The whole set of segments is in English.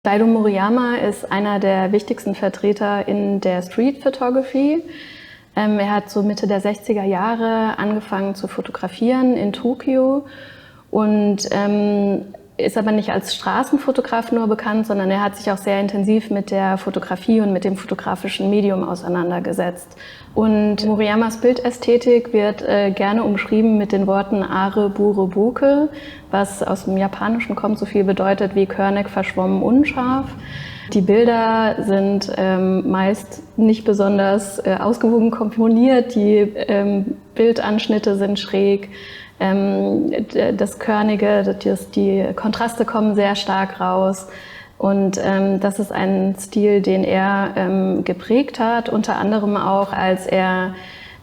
Daido Moriyama ist einer der wichtigsten Vertreter in der Street Photography. Er hat so Mitte der 60er Jahre angefangen zu fotografieren in Tokio und ist aber nicht als Straßenfotograf nur bekannt, sondern er hat sich auch sehr intensiv mit der Fotografie und mit dem fotografischen Medium auseinandergesetzt. Und Moriyamas Bildästhetik wird gerne umschrieben mit den Worten Are, Bure, Boke, was aus dem Japanischen kommt, so viel bedeutet wie körnig, verschwommen, unscharf. Die Bilder sind meist nicht besonders ausgewogen komponiert, die Bildanschnitte sind schräg. Das Körnige, die Kontraste kommen sehr stark raus und das ist ein Stil, den er geprägt hat, unter anderem auch, als er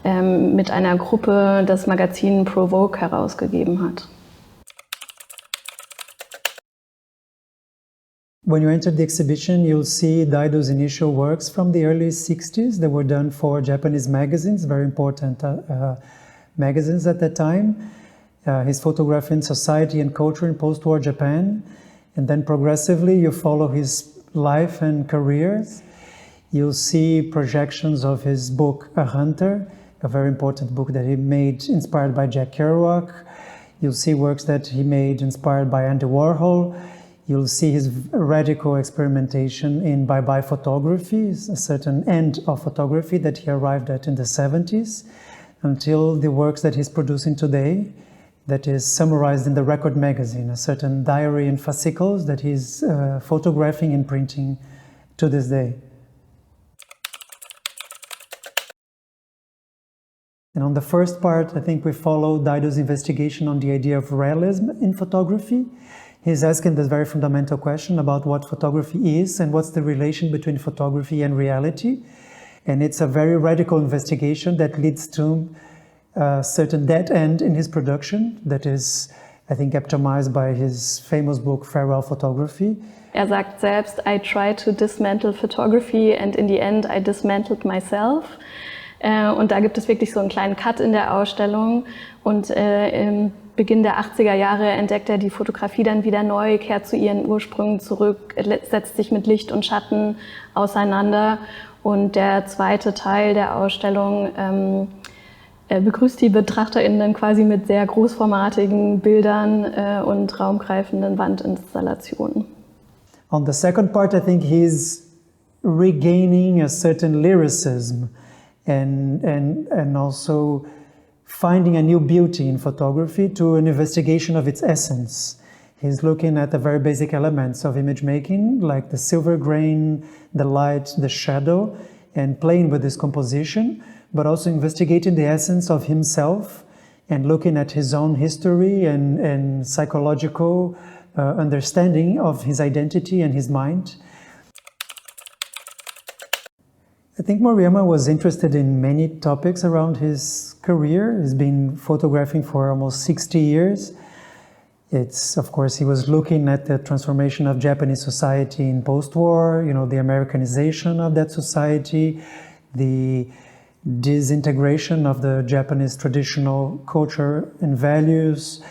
mit einer Gruppe das Magazin Provoke herausgegeben hat. When you enter the exhibition, you'll see Daido's initial works from the early 60s that were done for Japanese magazines, very important magazines at that time. His photography in society and culture in post-war Japan, and then progressively you follow his life and careers. You'll see projections of his book A Hunter, a very important book that he made inspired by Jack Kerouac. You'll see works that he made inspired by Andy Warhol. You'll see his radical experimentation in bye-bye photography, a certain end of photography that he arrived at in the 70s, until the works that he's producing today, that is summarized in the Record magazine, a certain diary and fascicles that he's photographing and printing to this day. And on the first part, I think we follow Daido's investigation on the idea of realism in photography. He's asking this very fundamental question about what photography is and what's the relation between photography and reality. And it's a very radical investigation that leads to a certain dead end in his production that is, I think, epitomized by his famous book Farewell Photography. Er sagt selbst, I tried to dismantle photography and in the end I dismantled myself. Und da gibt es wirklich so einen kleinen Cut in der Ausstellung und im Beginn der 80er Jahre entdeckt er die Fotografie dann wieder neu, kehrt zu ihren Ursprüngen zurück, setzt sich mit Licht und Schatten auseinander und der zweite Teil der Ausstellung begrüßt die BetrachterInnen quasi mit sehr großformatigen Bildern und raumgreifenden Wandinstallationen. On the second part, I think he's regaining a certain lyricism and also finding a new beauty in photography to an investigation of its essence. He's looking at the very basic elements of image making, like the silver grain, the light, the shadow, and playing with this composition, but also investigating the essence of himself and looking at his own history and psychological understanding of his identity and his mind. I think Moriyama was interested in many topics around his career. He's been photographing for almost 60 years. It's, of course, he was looking at the transformation of Japanese society in post-war, you know, the Americanization of that society, the disintegration of the Japanese traditional culture and values,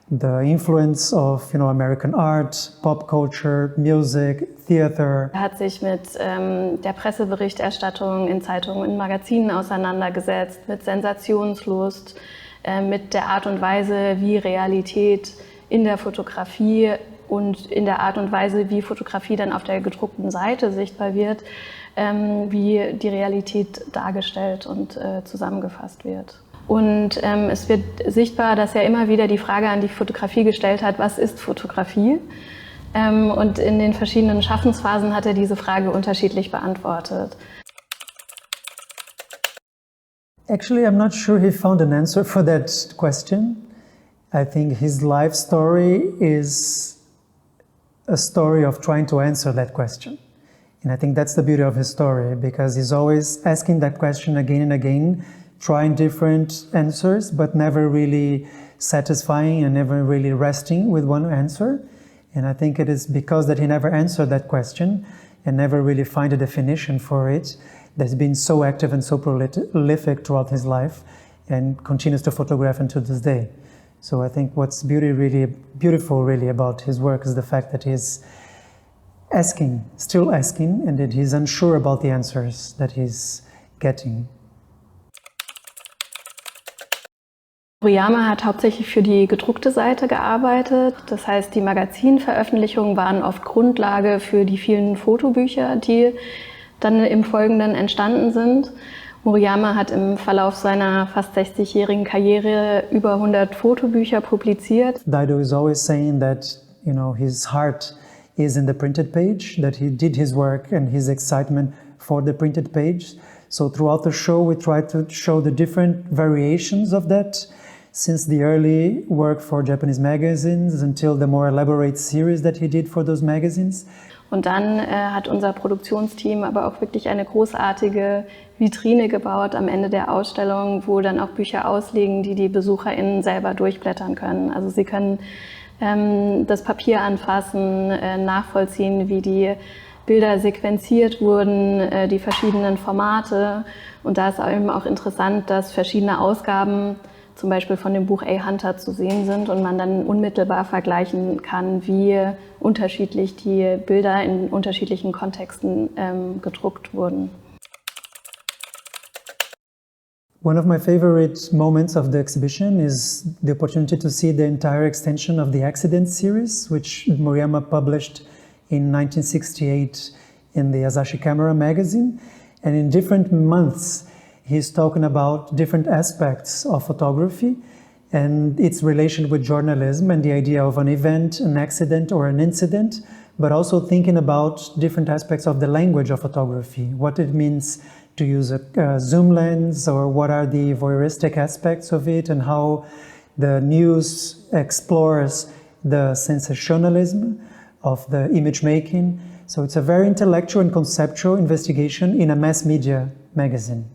the influence of, you know, American art, pop culture, music, theater. Er hat sich mit der Presseberichterstattung in Zeitungen, in Magazinen auseinandergesetzt, mit Sensationslust, mit der Art und Weise, wie Realität in der Fotografie und in der Art und Weise, wie Fotografie dann auf der gedruckten Seite sichtbar wird, wie die Realität dargestellt und zusammengefasst wird. Und es wird sichtbar, dass er immer wieder die Frage an die Fotografie gestellt hat, was ist Fotografie? Und in den verschiedenen Schaffensphasen hat er diese Frage unterschiedlich beantwortet. Actually, I'm not sure he found an answer for that question. I think his life story is a story of trying to answer that question. And I think that's the beauty of his story, because he's always asking that question again and again, trying different answers, but never really satisfying and never really resting with one answer. And I think it is because that he never answered that question and never really find a definition for it, that he's been so active and so prolific throughout his life and continues to photograph until this day. So I think what's beautiful really about his work is the fact that he's still asking, and that he's unsure about the answers that he's getting. Moriyama hat hauptsächlich für die gedruckte Seite gearbeitet. Das heißt, die Magazinveröffentlichungen waren oft Grundlage für die vielen Fotobücher, die dann im Folgenden entstanden sind. Moriyama hat im Verlauf seiner fast 60-jährigen Karriere über 100 Fotobücher publiziert. Daido is always saying that, you know, his heart is in the printed page, that he did his work and his excitement for the printed page. So throughout the show, we try to show the different variations of that, since the early work for Japanese magazines until the more elaborate series that he did for those magazines. Und dann hat unser Produktionsteam aber auch wirklich eine großartige Vitrine gebaut am Ende der Ausstellung, wo dann auch Bücher ausliegen, die die BesucherInnen selber durchblättern können. Also sie können das Papier anfassen, nachvollziehen, wie die Bilder sequenziert wurden, die verschiedenen Formate. Und da ist eben auch interessant, dass verschiedene Ausgaben zum Beispiel von dem Buch A Hunter zu sehen sind und man dann unmittelbar vergleichen kann, wie unterschiedlich die Bilder in unterschiedlichen Kontexten gedruckt wurden. One of my favorite moments of the exhibition is the opportunity to see the entire extension of the Accident series, which Moriyama published in 1968 in the Asahi Kamera magazine. And in different months, he's talking about different aspects of photography and its relation with journalism and the idea of an event, an accident, or an incident, but also thinking about different aspects of the language of photography, what it means to use a zoom lens, or what are the voyeuristic aspects of it, and how the news explores the sensationalism of the image making. So it's a very intellectual and conceptual investigation in a mass media magazine.